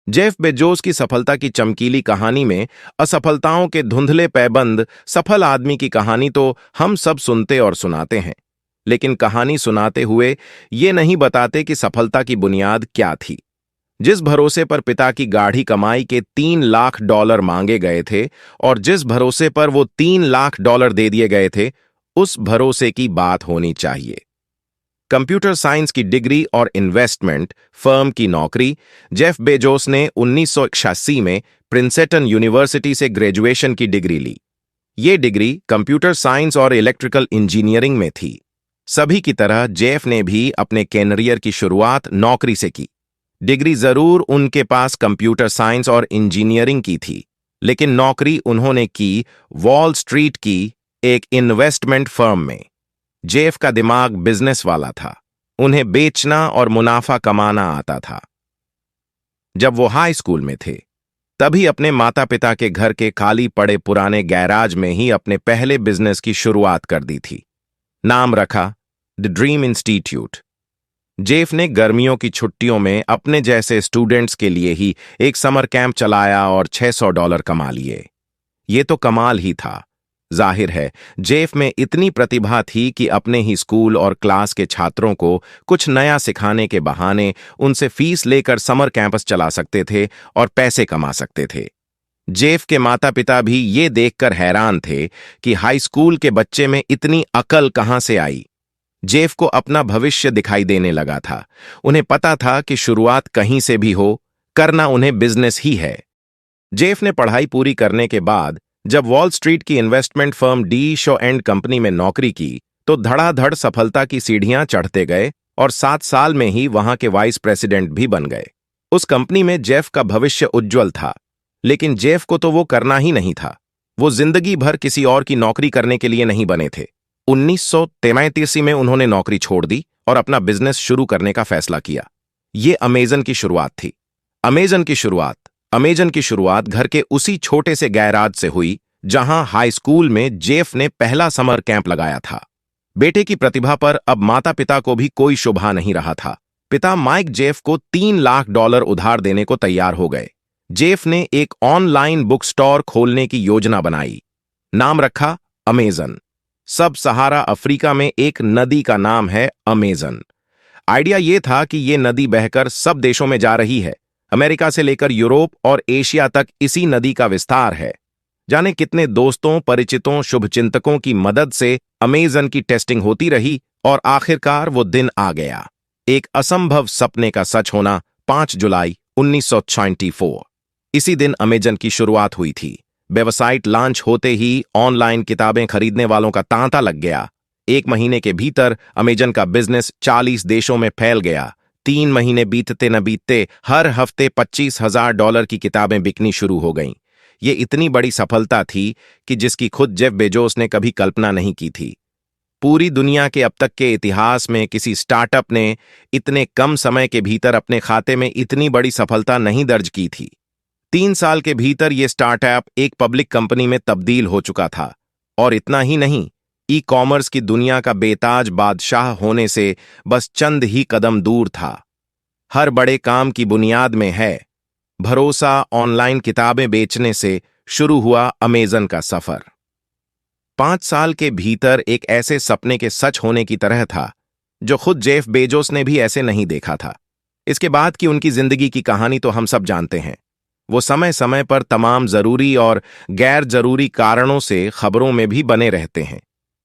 Jeff Bezos की सफलता की चमकीली कहानी में असफलताओं के धुंधले पैबंद सफल आदमी की कहानी तो हम सब सुनते और सुनाते हैं, लेकिन कहानी सुनाते हुए ये नहीं बताते कि सफलता की बुनियाद क्या थी। जिस भरोसे पर पिता की गाढ़ी कमाई के $3 लाख मांगे गए थे और जिस भरोसे पर वो $3 लाख दे दिए गए थे, उस भरोसे की बात होनी चाहिए। कंप्यूटर साइंस की डिग्री और इन्वेस्टमेंट फर्म की नौकरी। जेफ बेजोस ने 1981 में प्रिंसेटन यूनिवर्सिटी से ग्रेजुएशन की डिग्री ली। ये डिग्री कंप्यूटर साइंस और इलेक्ट्रिकल इंजीनियरिंग में थी। सभी की तरह जेफ ने भी अपने कैरियर की शुरुआत नौकरी से की। डिग्री जरूर उनके पास कंप्यूटर साइंस और इंजीनियरिंग की थी, लेकिन नौकरी उन्होंने की वॉल स्ट्रीट की एक इन्वेस्टमेंट फर्म में। जेफ का दिमाग बिजनेस वाला था। उन्हें बेचना और मुनाफा कमाना आता था। जब वो हाई स्कूल में थे, तभी अपने माता पिता के घर के खाली पड़े पुराने गैराज में ही अपने पहले बिजनेस की शुरुआत कर दी थी। नाम रखा द ड्रीम इंस्टीट्यूट। जेफ ने गर्मियों की छुट्टियों में अपने जैसे स्टूडेंट्स के लिए ही एक समर कैंप चलाया और $600 कमा लिए। ये तो कमाल ही था। जाहिर है, जेफ में इतनी प्रतिभा थी कि अपने ही स्कूल और क्लास के छात्रों को कुछ नया सिखाने के बहाने उनसे फीस लेकर समर कैंपस चला सकते थे और पैसे कमा सकते थे। जेफ के माता पिता भी ये देखकर हैरान थे कि हाई स्कूल के बच्चे में इतनी अकल कहां से आई। जेफ को अपना भविष्य दिखाई देने लगा था। उन्हें पता था कि शुरुआत कहीं से भी हो, करना उन्हें बिजनेस ही है। जेफ ने पढ़ाई पूरी करने के बाद जब वॉल स्ट्रीट की investment firm D show and company में नौकरी की, तो धड़ाधड़ सफलता की सीढ़ियां चढ़ते गए और 7 साल में ही वहां के वाइस प्रेसिडेंट भी बन गए। उस कंपनी में जेफ का भविष्य उज्जवल था, लेकिन जेफ को तो वो करना ही नहीं था। वो जिंदगी भर किसी और की नौकरी करने के लिए नहीं बने थे। 1933 में उन्होंने नौकरी छोड़ दी और अपना बिजनेस शुरू करने का फैसला किया। ये अमेजन की शुरुआत थी। अमेजन की शुरुआत घर के उसी छोटे से गैराज से हुई जहां हाई स्कूल में जेफ ने पहला समर कैंप लगाया था। बेटे की प्रतिभा पर अब माता पिता को भी कोई शुभा नहीं रहा था। पिता माइक जेफ को $3 लाख उधार देने को तैयार हो गए। जेफ ने एक ऑनलाइन बुक स्टोर खोलने की योजना बनाई। नाम रखा अमेजन। सब सहारा अफ्रीका में एक नदी का नाम है अमेजन। आइडिया यह था कि यह नदी बहकर सब देशों में जा रही है। अमेरिका से लेकर यूरोप और एशिया तक इसी नदी का विस्तार है। जाने कितने दोस्तों, परिचितों, शुभचिंतकों की मदद से अमेजन की टेस्टिंग होती रही और आखिरकार वो दिन आ गया। एक असंभव सपने का सच होना। 5 जुलाई 1994। इसी दिन अमेजन की शुरुआत हुई थी। वेबसाइट लॉन्च होते ही ऑनलाइन किताबें खरीदने वालों का तांता लग गया। 1 महीने के भीतर अमेजन का बिजनेस 40 देशों में फैल गया। 3 महीने बीतते न बीतते हर हफ्ते $25,000 की किताबें बिकनी शुरू हो गईं। ये इतनी बड़ी सफलता थी कि जिसकी खुद जेफ बेजोस ने कभी कल्पना नहीं की थी। पूरी दुनिया के अब तक के इतिहास में किसी स्टार्टअप ने इतने कम समय के भीतर अपने खाते में इतनी बड़ी सफलता नहीं दर्ज की थी। 3 साल के भीतर यह स्टार्टअप एक पब्लिक कंपनी में तब्दील हो चुका था। और इतना ही नहीं, ई कॉमर्स की दुनिया का बेताज बादशाह होने से बस चंद ही कदम दूर था। हर बड़े काम की बुनियाद में है भरोसा। ऑनलाइन किताबें बेचने से शुरू हुआ अमेजन का सफर। 5 साल के भीतर एक ऐसे सपने के सच होने की तरह था जो खुद जेफ बेजोस ने भी ऐसे नहीं देखा था। इसके बाद की उनकी जिंदगी की कहानी तो हम सब जानते हैं। वो समय समय पर तमाम जरूरी और गैर जरूरी कारणों से खबरों में भी बने रहते हैं।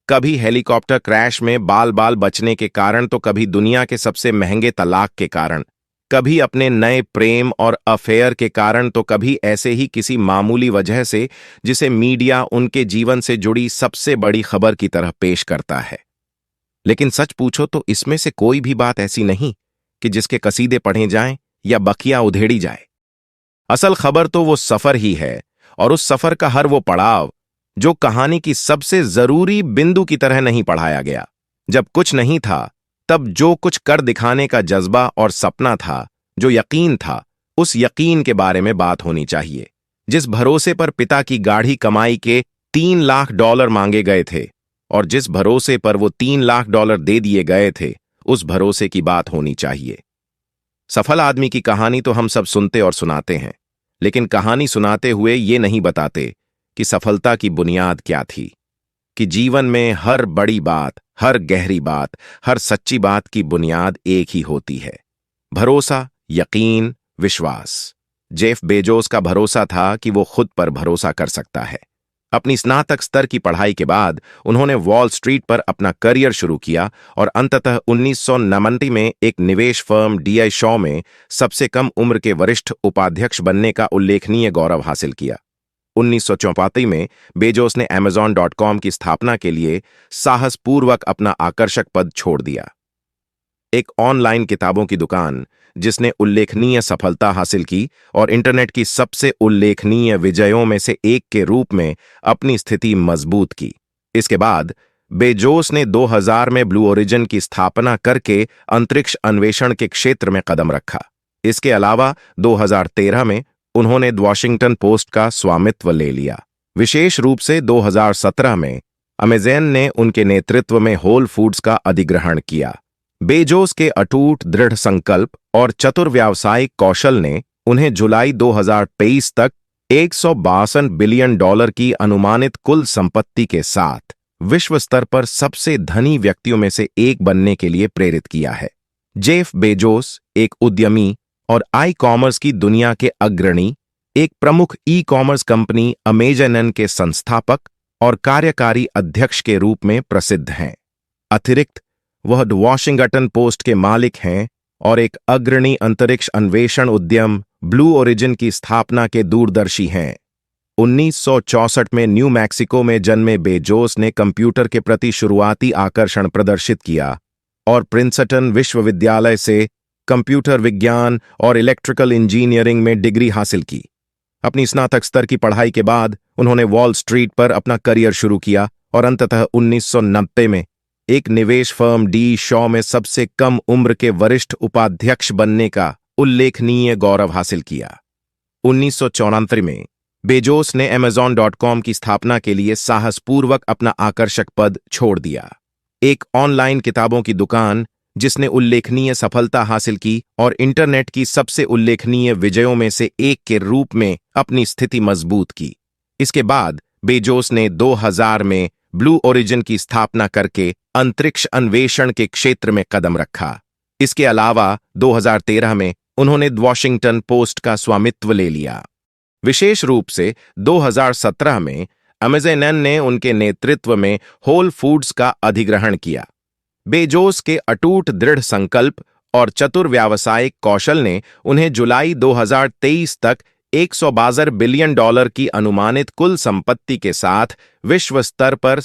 कभी हेलीकॉप्टर क्रैश में बाल बाल बचने के कारण, तो कभी दुनिया के सबसे महंगे तलाक के कारण, कभी अपने नए प्रेम और अफेयर के कारण, तो कभी ऐसे ही किसी मामूली वजह से जिसे मीडिया उनके जीवन से जुड़ी सबसे बड़ी खबर की तरह पेश करता है। लेकिन सच पूछो तो इसमें से कोई भी बात ऐसी नहीं कि जिसके कसीदे पढ़े जाएं या बखिया उधेड़ी जाए। असल खबर तो वो सफर ही है, और उस सफर का हर वो पड़ाव जो कहानी की सबसे जरूरी बिंदु की तरह नहीं पढ़ाया गया। जब कुछ नहीं था, तब जो कुछ कर दिखाने का जज्बा और सपना था, जो यकीन था, उस यकीन के बारे में बात होनी चाहिए। जिस भरोसे पर पिता की गाढ़ी कमाई के $3 लाख मांगे गए थे और जिस भरोसे पर वो $3 लाख दे दिए गए थे, उस भरोसे की बात होनी चाहिए। सफल आदमी की कहानी तो हम सब सुनते और सुनाते हैं, लेकिन कहानी सुनाते हुए ये नहीं बताते कि सफलता की बुनियाद क्या थी। कि जीवन में हर बड़ी बात, हर गहरी बात, हर सच्ची बात की बुनियाद एक ही होती है: भरोसा, यकीन, विश्वास। जेफ बेजोस का भरोसा था कि वो खुद पर भरोसा कर सकता है। अपनी स्नातक स्तर की पढ़ाई के बाद उन्होंने वॉल स्ट्रीट पर अपना करियर शुरू किया और अंततः 1990 में एक निवेश फर्म डीआई शॉ में सबसे कम उम्र के वरिष्ठ उपाध्यक्ष बनने का उल्लेखनीय गौरव हासिल किया। 1934 में बेजोस ने Amazon.com की स्थापना के लिए साहसपूर्वक अपना आकर्षक पद छोड़ दिया। एक ऑनलाइन किताबों की दुकान जिसने उल्लेखनीय सफलता हासिल की और इंटरनेट की सबसे उल्लेखनीय विजयों में से एक के रूप में अपनी स्थिति मजबूत की। इसके बाद बेजोस ने 2000 में ब्लू ओरिजिन की स्थापना करके अंतरिक्ष अन्वेषण के क्षेत्र में कदम रखा। इसके अलावा 2013 में उन्होंने वॉशिंगटन पोस्ट का स्वामित्व ले लिया। विशेष रूप से 2017 में अमेज़न ने उनके नेतृत्व में होल फूड्स का अधिग्रहण किया। बेजोस के अटूट दृढ़ संकल्प और चतुर व्यावसायिक कौशल ने उन्हें जुलाई 2023 तक $162 बिलियन की अनुमानित कुल संपत्ति के साथ विश्व स्तर पर सबसे धनी व्यक्तियों में से एक बनने के लिए प्रेरित किया है। जेफ बेजोस एक उद्यमी और ई कॉमर्स की दुनिया के अग्रणी, एक प्रमुख ई कॉमर्स कंपनी अमेज़न के संस्थापक और कार्यकारी अध्यक्ष के रूप में प्रसिद्ध हैं। अतिरिक्त वह वॉशिंगटन पोस्ट के मालिक हैं और एक अग्रणी अंतरिक्ष अन्वेषण उद्यम ब्लू ओरिजिन की स्थापना के दूरदर्शी हैं। 1964 में न्यू मैक्सिको में जन्मे बेजोस ने कंप्यूटर के प्रति शुरुआती आकर्षण प्रदर्शित किया और प्रिंसटन विश्वविद्यालय से कंप्यूटर विज्ञान और इलेक्ट्रिकल इंजीनियरिंग में डिग्री हासिल की। अपनी स्नातक स्तर की पढ़ाई के बाद उन्होंने वॉल स्ट्रीट पर अपना करियर शुरू किया और अंततः 1990 में एक निवेश फर्म डी शॉ में सबसे कम उम्र के वरिष्ठ उपाध्यक्ष बनने का उल्लेखनीय गौरव हासिल किया। 1994 में बेजोस ने Amazon.com की स्थापना के लिए साहसपूर्वक अपना आकर्षक पद छोड़ दिया। एक ऑनलाइन किताबों की दुकान जिसने उल्लेखनीय सफलता हासिल की और इंटरनेट की सबसे उल्लेखनीय विजयों में से एक के रूप में अपनी स्थिति मजबूत की। इसके बाद बेजोस ने 2000 में ब्लू ओरिजिन की स्थापना करके अंतरिक्ष अन्वेषण के क्षेत्र में कदम रखा। इसके अलावा 2013 में उन्होंने वॉशिंगटन पोस्ट का स्वामित्व ले लिया। विशेष रूप से 2017 में अमेज़न ने उनके नेतृत्व में होल फूड्स का अधिग्रहण किया। बेजोस के अटूट दृढ़ संकल्प और चतुर व्यावसायिक कौशल ने उन्हें जुलाई 2023 तक $162 बिलियन की अनुमानित कुल संपत्ति के साथ विश्व स्तर पर